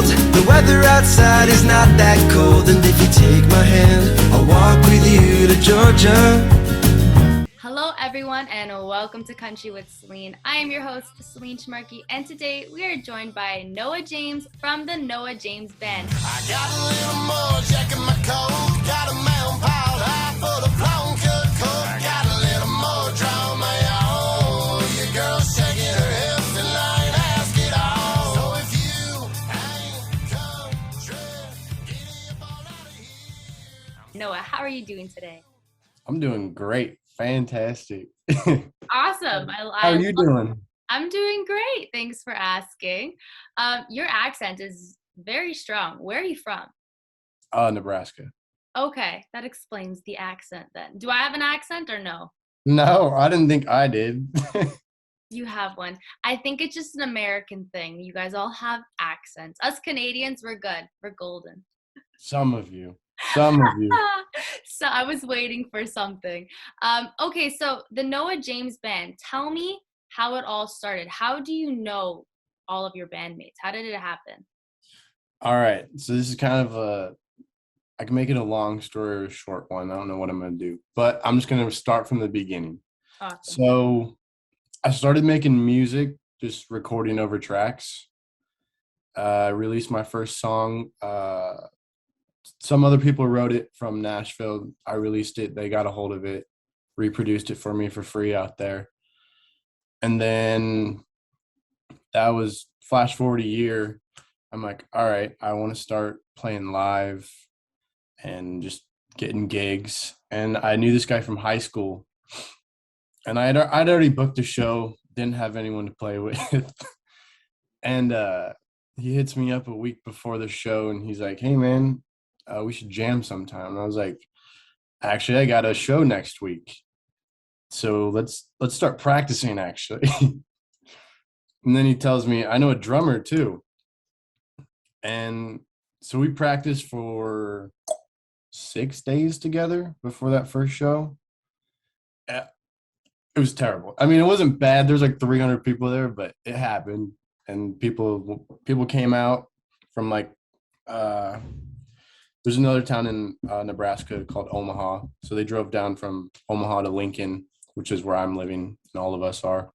told. The weather outside is not that cold, and if you take my hand, I'll walk with you to Georgia. Hello everyone and welcome to Country with Celine. I am your host, Celine Schmarkey, and today we are joined by Noah James from the Noah James Band. I got a little more jack in my coat, got a mountain piled high full of long cut coat. I got a little more draw my own. Your girl's shaking her hips and I ain't ask it all. So if you ain't country, get up on out of here. Noah, how are you doing today? I'm doing great. Fantastic. Awesome. How are you doing? I'm doing great. Thanks for asking. Your accent is very strong. Where are you from? Nebraska. Okay, that explains the accent then. Do I have an accent or no? No, I didn't think I did. You have one. I think it's just an American thing. You guys all have accents. Us Canadians, we're good. We're golden. Some of you. So I was waiting for something. Okay, so the Noah James Band. Tell me how it all started. How do you know all of your bandmates? How did it happen? All right. So this is kind of I can make it a long story or a short one. I don't know what I'm going to do, but I'm just going to start from the beginning. Awesome. So I started making music, just recording over tracks. I released my first song. Some other people wrote it from Nashville. I released it. They got a hold of it, reproduced it for me for free out there. And then that was flash forward a year. I'm like, all right, I want to start playing live and just getting gigs. And I knew this guy from high school. And I'd already booked a show, didn't have anyone to play with. And he hits me up a week before the show, and he's like, hey, man, we should jam sometime. And I was like, actually, I got a show next week, so let's start practicing, actually. And then he tells me, I know a drummer too. And so we practiced for 6 days together before that first show. It was terrible. I mean, it wasn't bad. There's like 300 people there, but it happened. And people came out from like there's another town in Nebraska called Omaha. So they drove down from Omaha to Lincoln, which is where I'm living, and all of us are.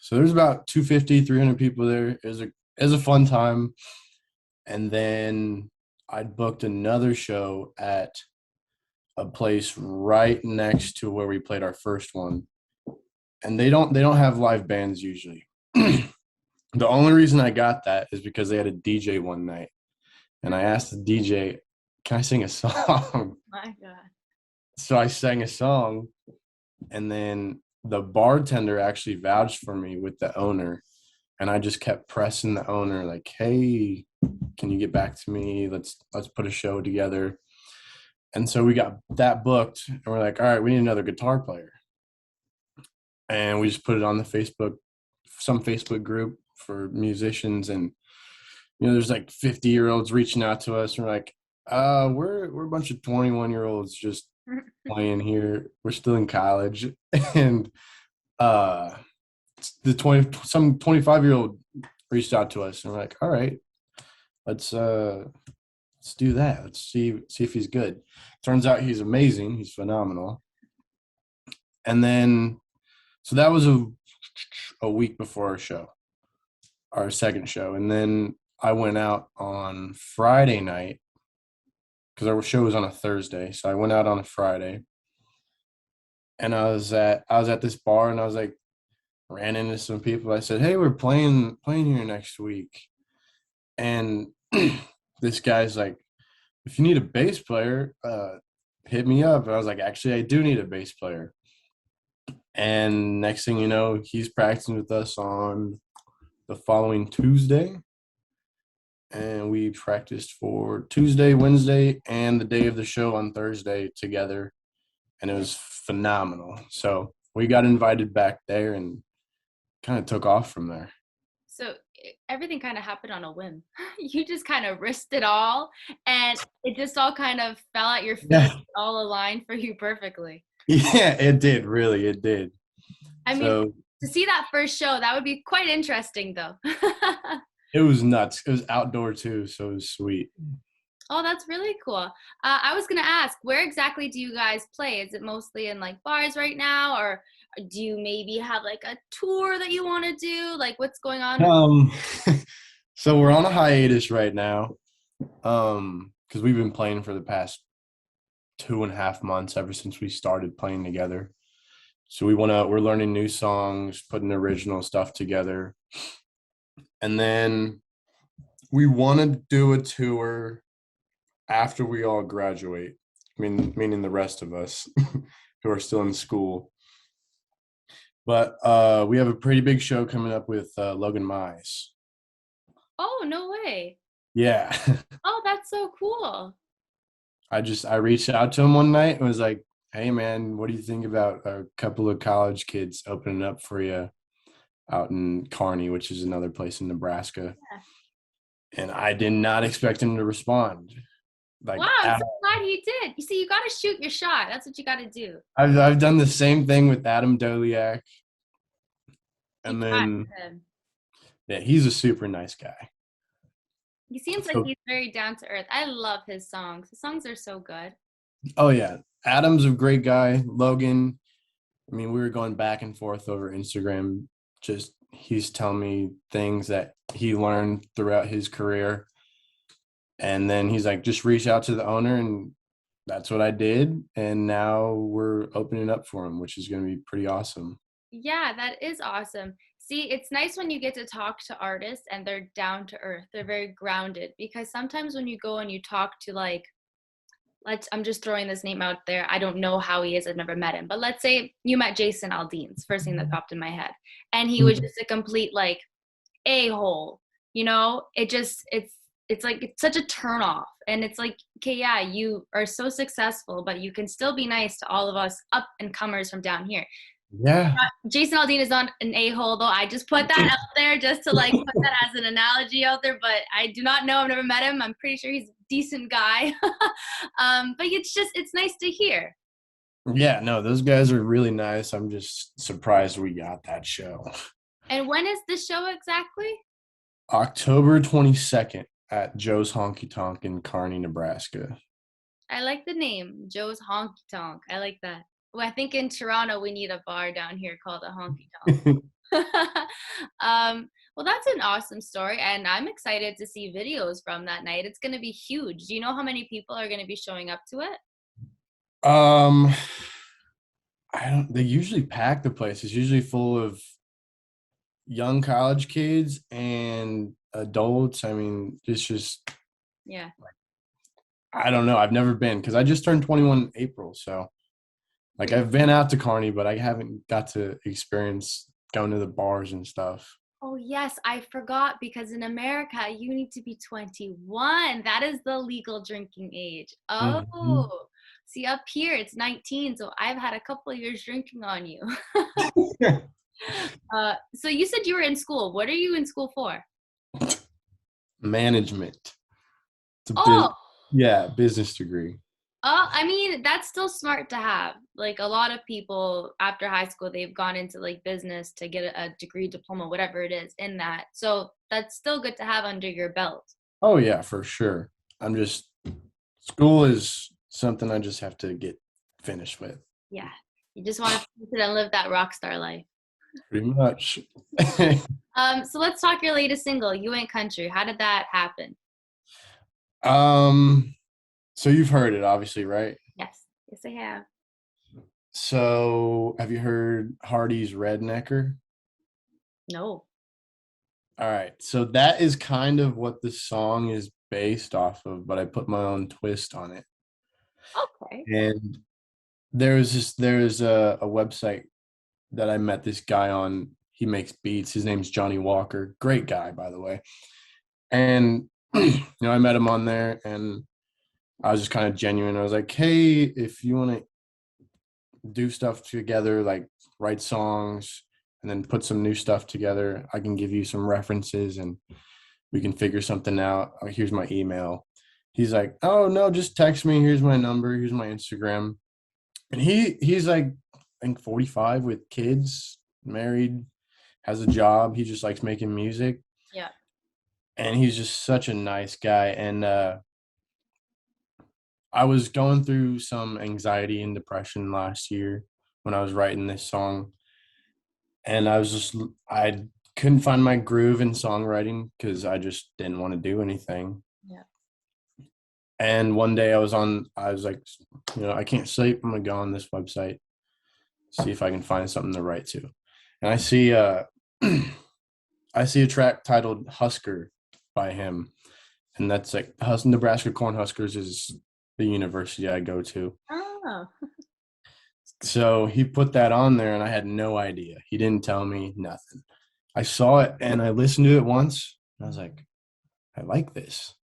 So there's about 250, 300 people there. It was a fun time. And then I'd booked another show at a place right next to where we played our first one. And they don't have live bands usually. The only reason I got that is because they had a DJ one night. And I asked the DJ, can I sing a song? My God. So I sang a song, and then the bartender actually vouched for me with the owner. And I just kept pressing the owner like, hey, can you get back to me? Let's put a show together. And so we got that booked, and we're like, all right, we need another guitar player. And we just put it on the some Facebook group for musicians, and there's like 50-year-olds reaching out to us, and we're like, we're a bunch of 21-year-olds just playing here. We're still in college. And some 25-year-old reached out to us, and we're like, all right, let's do that. Let's see if he's good. Turns out he's amazing. He's phenomenal. And then so that was a week before our second show. And then I went out on Friday night because our show was on a Thursday. So I went out on a Friday, and I was at this bar, and I was like, ran into some people. I said, hey, we're playing here next week. And this guy's like, if you need a bass player, hit me up. And I was like, actually, I do need a bass player. And next thing you know, he's practicing with us on the following Tuesday. And we practiced for Tuesday, Wednesday, and the day of the show on Thursday together. And it was phenomenal. So we got invited back there and kind of took off from there. So everything kind of happened on a whim. You just kind of risked it all, and it just all kind of fell at your feet. Yeah. All aligned for you perfectly. Yeah, it did. Really, it did. I mean, to see that first show, that would be quite interesting, though. It was nuts. It was outdoor too, so it was sweet. Oh, that's really cool. I was gonna ask, where exactly do you guys play? Is it mostly in like bars right now, or do you maybe have like a tour that you want to do? Like, what's going on with? Um, so we're on a hiatus right now, because we've been playing for the past 2.5 months ever since we started playing together. So we're learning new songs, putting original stuff together, and then we want to do a tour after we all graduate. Meaning the rest of us who are still in school. But we have a pretty big show coming up with Logan Mize. Oh, no way. Yeah. Oh, that's so cool. I reached out to him one night and was like, "Hey man, what do you think about a couple of college kids opening up for you out in Kearney, which is another place in Nebraska?" Yeah. And I did not expect him to respond. Like Wow, I'm so glad he did. You see, you got to shoot your shot. That's what you got to do. I've done the same thing with Adam Doliak, You and practice then him. yeah, he's a super nice guy. He seems like So, he's very down to earth. I love his songs. His songs are so good. oh yeah, Adam's a great guy. Logan, I mean, we were going back and forth over Instagram. Just he's telling me things that he learned throughout his career. And then he's like, just reach out to the owner. And that's what I did. And now we're opening up for him, which is going to be pretty awesome. Yeah, that is awesome. See, it's nice when you get to talk to artists and they're down to earth. They're very grounded because sometimes when you go and you talk to like, I'm just throwing this name out there. I don't know how he is. I've never met him. But let's say you met Jason Aldean's first thing that popped in my head. And he was just a complete like a-hole. You know, it's like it's such a turn off. And it's like, okay, yeah, you are so successful, but you can still be nice to all of us up and comers from down here. Yeah. Jason Aldean is not an a-hole though. I just put that out there just to like put that as an analogy out there, but I do not know. I've never met him. I'm pretty sure he's a decent guy. But it's nice to hear. Yeah, no, those guys are really nice. I'm just surprised we got that show. And when is the show exactly? October 22nd at Joe's Honky Tonk in Kearney, Nebraska. I like the name, Joe's Honky Tonk. I like that. Well, I think in Toronto we need a bar down here called a honky tonk. Well, that's an awesome story, and I'm excited to see videos from that night. It's going to be huge. Do you know how many people are going to be showing up to it? um, I don't. They usually pack the place. It's usually full of young college kids and adults. I mean, it's just Yeah. I don't know. I've never been because I just turned 21 in April, so like I've been out to Kearney, but I haven't got to experience going to the bars and stuff. Oh, yes, I forgot because in America you need to be 21. That is the legal drinking age. Mhm. Oh, see, up here it's 19, so I've had a couple of years drinking on you. So you said you were in school. What are you in school for? Management. It's a Oh, business degree. I mean, that's still smart to have. Like a lot of people after high school, they've gone into like business to get a degree, diploma, whatever it is in that. So that's still good to have under your belt. Oh yeah, for sure. I'm just school is something I just have to get finished with. Yeah. You just want to sit and live that rock star life. Pretty much. So let's talk your latest single, You Ain't Country. How did that happen? So you've heard it obviously, right? Yes. Yes, I have. So have you heard Hardy's Rednecker? No. All right. So that is kind of what the song is based off of, but I put my own twist on it. Okay. And there's a website that I met this guy on. He makes beats. His name's Johnny Walker. Great guy, by the way. And I met him on there and I was just kind of genuine. I was like, hey, if you want to do stuff together, like write songs and then put some new stuff together, I can give you some references and we can figure something out. Here's my email. He's like, oh no, just text me. Here's my number. Here's my Instagram. And he's like, I think 45 with kids, married, has a job. He just likes making music. Yeah. and he's just such a nice guy. And I was going through some anxiety and depression last year when I was writing this song, and I couldn't find my groove in songwriting because I just didn't want to do anything. Yeah. And one day I was like, I can't sleep. I'm gonna go on this website, see if I can find something to write to. And I see I see a track titled Husker by him. And that's like Nebraska Cornhuskers is the university I go to. Oh. So he put that on there and I had no idea. He didn't tell me nothing. I saw it and I listened to it once and I was like, I like this.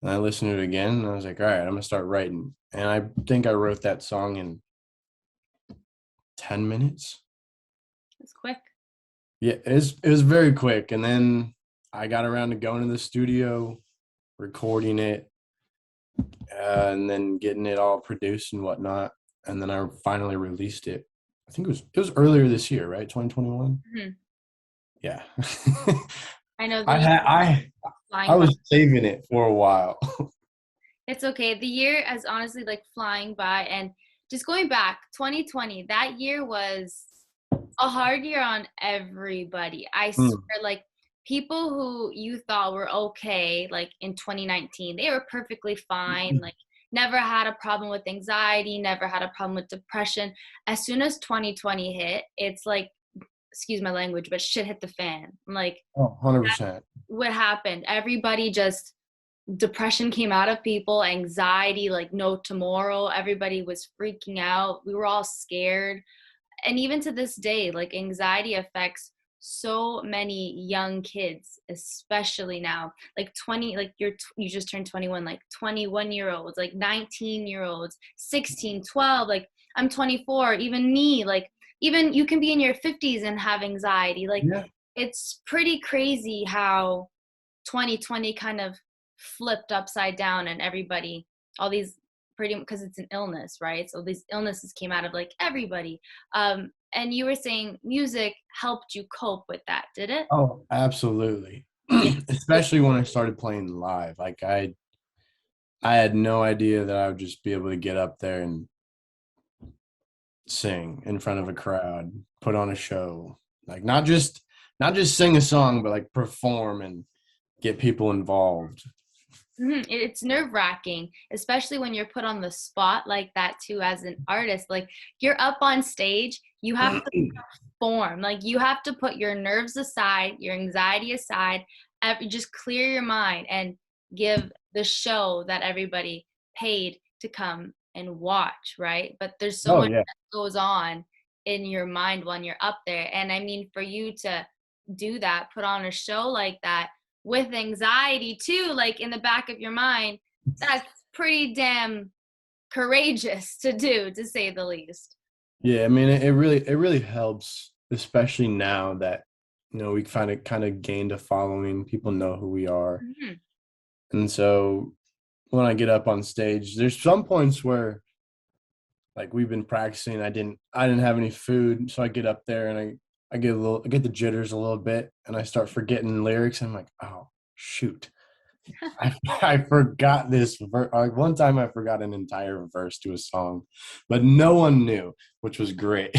And I listened to it again and I was like, all right, I'm gonna start writing. And I think I wrote that song in 10 minutes. It's quick. Yeah, it was very quick. And then I got around to going to the studio, recording it, and then getting it all produced and whatnot. And then I finally released it. I think it was earlier this year, right? 2021. Mm-hmm. Yeah. I know. I was saving it for a while. It's okay. The year is honestly like flying by, and just going back, 2020, that year was a hard year on everybody. I swear, like people who you thought were okay, like in 2019, they were perfectly fine. Like never had a problem with anxiety, never had a problem with depression. As soon as 2020 hit, it's like, excuse my language, but shit hit the fan. Like, Oh, 100%. what happened? Everybody just, depression came out of people, anxiety, like no tomorrow. Everybody was freaking out. We were all scared. And even to this day, like anxiety affects so many young kids, especially now. Like 20, like you just turned 21, like 21-year-olds, like 19-year-olds, 16, 12, like I'm 24, even me, like even you can be in your 50s and have anxiety. Like it's pretty crazy how 2020 kind of flipped upside down and everybody, all these because it's an illness, right? So these illnesses came out of like everybody. And you were saying music helped you cope with that, did it? Oh, absolutely. Especially when I started playing live. Like I had no idea that I would just be able to get up there and sing in front of a crowd, put on a show. Like not just sing a song, but like perform and get people involved. It's nerve-wracking, especially when you're put on the spot like that too as an artist. Like you're up on stage, you have to perform. Like you have to put your nerves aside, your anxiety aside, just clear your mind and give the show that everybody paid to come and watch, right? But there's so much that goes on in your mind when you're up there. And I mean, for you to do that, put on a show like that, with anxiety too, like in the back of your mind, that's pretty damn courageous to do, to say the least. Yeah, I mean, it really helps, especially now that we kind of gained a following. People know who we are, and so when I get up on stage, there's some points where, like we've been practicing, I didn't have any food, so I get up there and I get the jitters a little bit, and I start forgetting lyrics. I'm like, oh shoot, I forgot this verse. Like one time, I forgot an entire verse to a song, but no one knew, which was great.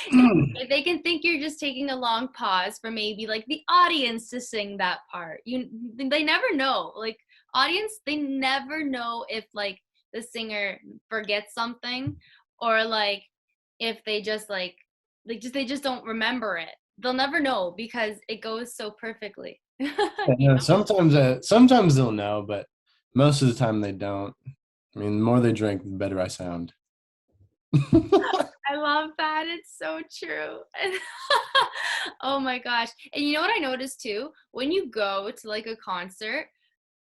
They can think you're just taking a long pause for maybe like the audience to sing that part. They never know. Like audience, they never know if like the singer forgets something or like if they just they just don't remember it. They'll never know because it goes so perfectly. Sometimes they'll know, but most of the time they don't. I mean, the more they drink, the better I sound. I love that. It's so true. Oh my gosh. And you know what I noticed too? When you go to like a concert,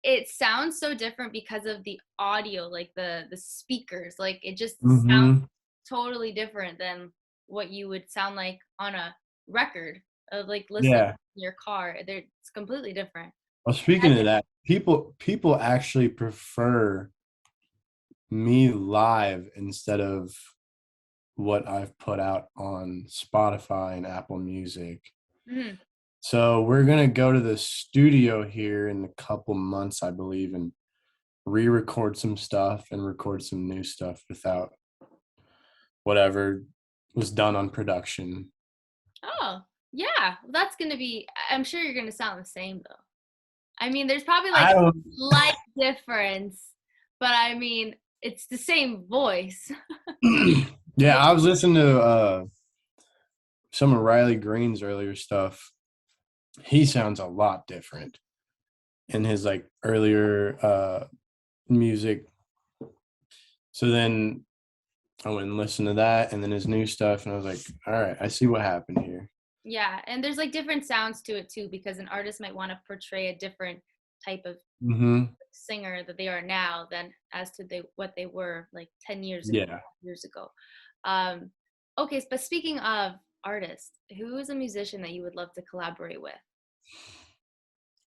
it sounds so different because of the audio, like the speakers. Like it just sounds totally different than what you would sound like on a record of like listening in your car. It's completely different. Well, speaking of that, people actually prefer me live instead of what I've put out on Spotify and Apple Music. So we're gonna go to the studio here in a couple months, I believe, and re-record some stuff and record some new stuff without whatever was done on production. Oh, yeah. That's gonna be. I'm sure you're gonna sound the same though. I mean, there's probably like I don't. slight difference, but I mean, it's the same voice. Yeah, I was listening to some of Riley Green's earlier stuff. He sounds a lot different in his like earlier music. So then I went and listened to that and then his new stuff, and I was like, all right, I see what happened here. Yeah, and there's like different sounds to it too, because an artist might want to portray a different type of Mm-hmm. singer that they are now than as to what they were like 10 Yeah. years ago. Um, okay, but speaking of artists, who is a musician that you would love to collaborate with?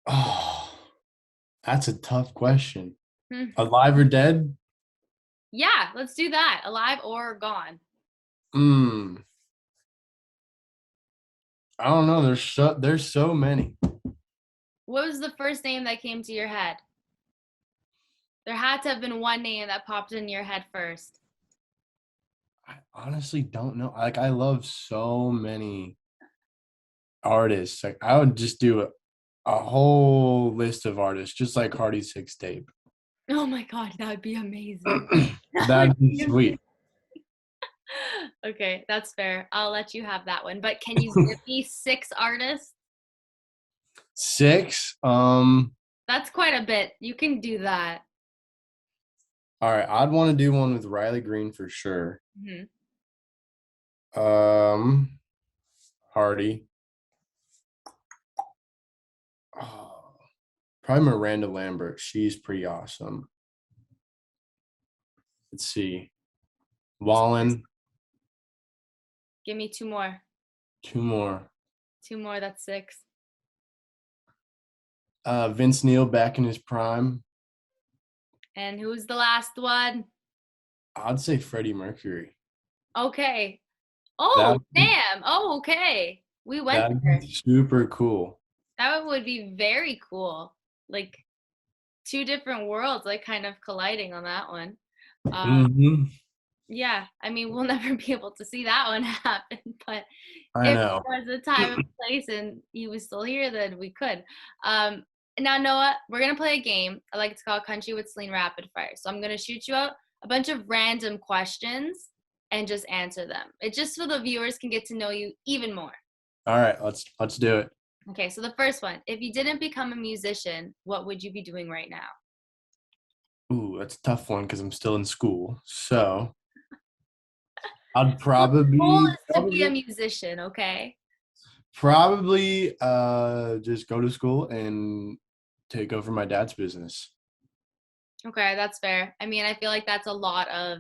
Oh, that's a tough question. Hmm. Alive or dead? Yeah, let's do that. Alive or gone. Mm. I don't know. There's so many. What was the first name that came to your head? There had to have been one name that popped in your head first. I honestly don't know. Like I love so many artists. Like I would just do a whole list of artists, just like Hardy's Six Tape. Oh my God, that would be amazing. That'd be sweet. Okay, that's fair. I'll let you have that one. But can you give me 6 artists? 6. That's quite a bit. You can do that. All right, I'd want to do one with Riley Green for sure. Mhm. Hardy. Oh, probably Miranda Lambert. She's pretty awesome. Let's see. Wallen. Give me 2 more. 2 more. 2 more, that's 6. Vince Neil back in his prime. And who's the last one? I'd say Freddie Mercury. Okay. Oh, That'd be- damn. Oh, okay. We went That'd there. be super cool. That would be very cool. Like 2 different worlds, like kind of colliding on that one. Mm-hmm. Yeah, I mean, we'll never be able to see that one happen, but I if know. there was a time and place and he was still here, then we could. Now, Noah, we're going to play a game. I like to call Country with Celine Rapid Fire. So I'm going to shoot you out a bunch of random questions and just answer them. It's just so the viewers can get to know you even more. All right, let's do it. Okay, so the first one, if you didn't become a musician, what would you be doing right now? Ooh, that's a tough one because I'm still in school. So I'd The goal probably is to be a musician, okay? just go to school and take over my dad's business. Okay, that's fair. I mean, I feel like that's a lot of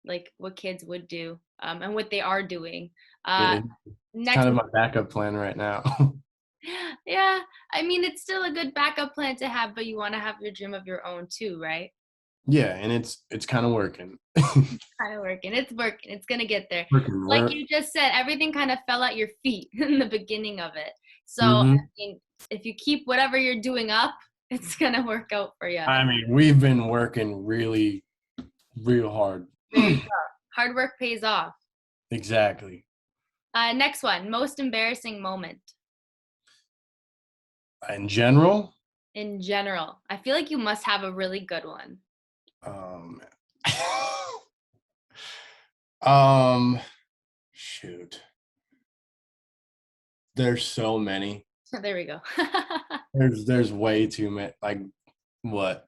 like what kids would do and what they are doing. It's Next, kind of my backup plan right now. yeah, I mean, it's still a good backup plan to have, but you want to have your dream of your own too, right? Yeah, and it's kind of working. Kind of working. It's working. It's gonna get there. Working. Like you just said, everything kind of fell at your feet in the beginning of it. So Mhm. I mean, if you keep whatever you're doing up, it's gonna work out for you. I mean, we've been working really, real hard. There you go. Hard work pays off. Exactly. Next one, most embarrassing moment In general, in general. I feel like you must have a really good one. um, shoot. There's so many. There we go. There's way too many. Like what?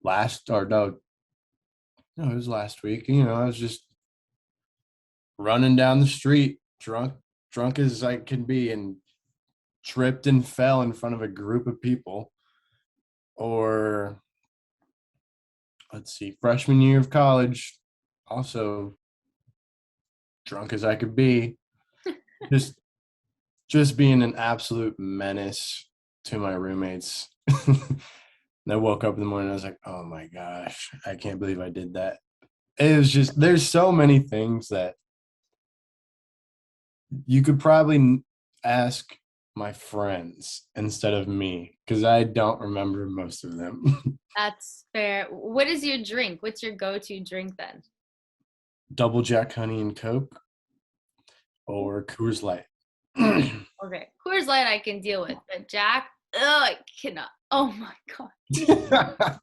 No, it was last week. I was just running down the street, drunk as I can be, and tripped and fell in front of a group of people. Or let's see, freshman year of college, also drunk as I could be, just being an absolute menace to my roommates. And I woke up in the morning and I was like, oh my gosh, I can't believe I did that. It was just, there's so many things that you could probably, ask my friends instead of me because I don't remember most of them. That's fair. What is your drink? What's your go-to drink then? Double Jack honey and Coke or Coors Light. Oh Okay, Coors Light I can deal with, but Jack, I cannot. Oh my god.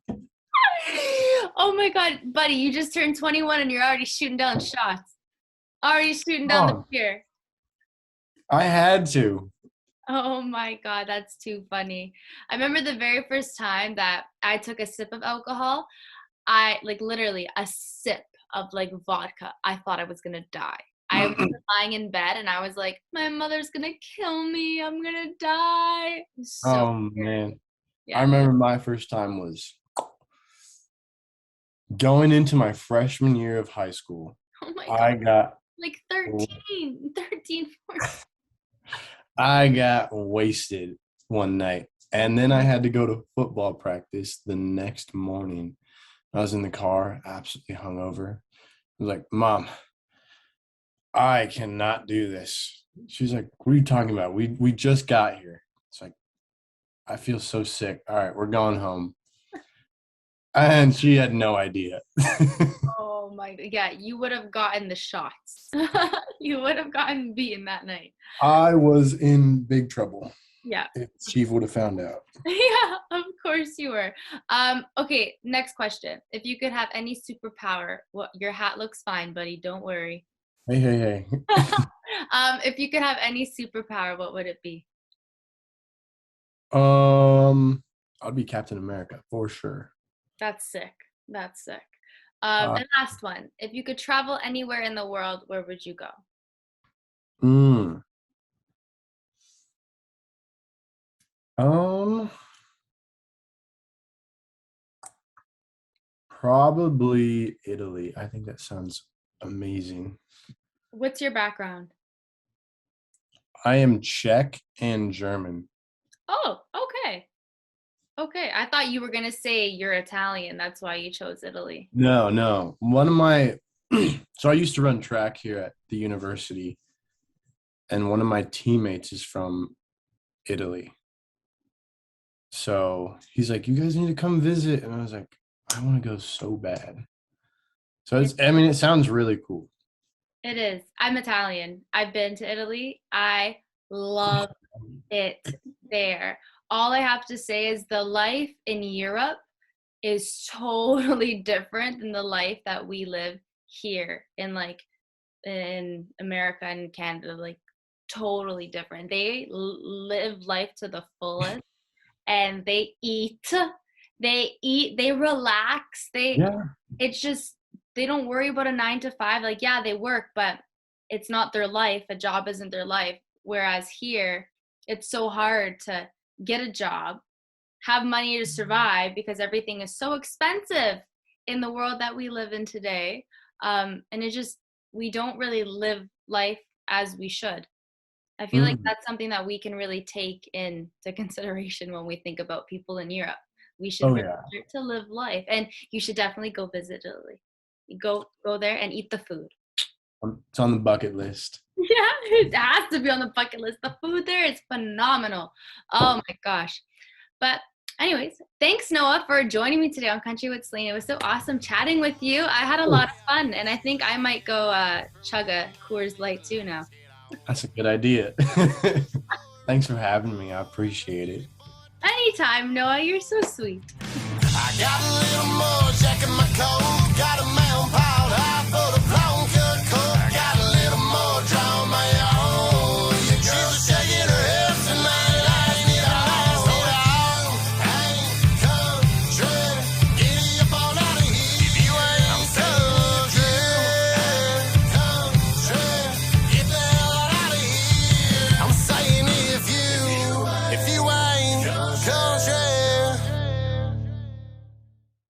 Oh my god, buddy, you just turned 21 and you're already shooting down shots. Already shooting down the beer. I had to. Oh my god, that's too funny. I remember the very first time that I took a sip of alcohol, I like literally a sip of like vodka. I thought I was gonna die. I was lying in bed and I was like, my mother's gonna kill me. I'm gonna die. So Oh scared. man. Yeah. I remember my first time was going into my freshman year of high school. Oh my I god. got Like 13, 14. I got wasted one night, and then I had to go to football practice the next morning. I was in the car, absolutely hungover. I was like, Mom, I cannot do this. She's like, what are you talking about? We just got here. It's like, I feel so sick. All right, we're going home. And she had no idea. Oh my god. Yeah, you would have gotten the shots. You would have gotten beaten that night. I was in big trouble Yeah. if Steve would have found out. Yeah, of course you were. Okay, next question. If you could have any superpower, your hat looks fine, buddy. Don't worry. Hey. If you could have any superpower, what would it be? I'd be Captain America for sure. That's sick. That's sick. Uh, And last one. If you could travel anywhere in the world, where would you go? mm, um, Probably Italy. I think that sounds amazing. What's your background? I am Czech and German. Oh, okay. Okay. I thought you were going to say you're Italian. That's why you chose Italy. No. One of my so I used to run track here at the university, and one of my teammates is from Italy. So he's like, you guys need to come visit. And I was like, I want to go so bad. So it sounds really cool. It is. I'm Italian. I've been to Italy. I love it there. All I have to say is the life in Europe is totally different than the life that we live here in America and Canada. Like totally different. They live life to the fullest, and they relax. It's just they don't worry about a 9 to 5. Like, yeah, they work, but it's not their life. A job isn't their life. Whereas here, it's so hard to get a job, have money to survive because everything is so expensive in the world that we live in today. And we don't really live life as we should. I feel like that's something that we can really take into consideration when we think about people in Europe. We should start to live life, and you should definitely go visit Italy. Go there and eat the food. It's on the bucket list. Yeah, it has to be on the bucket list. The food there is phenomenal. Oh my gosh. But anyways, thanks Noah for joining me today on Country with Celine. It was so awesome chatting with you. I had a lot of fun, and I think I might go chug a Coors Light too now. That's a good idea. Thanks for having me. I appreciate it. Anytime, Noah. You're so sweet. I got a little more Jack in my coat.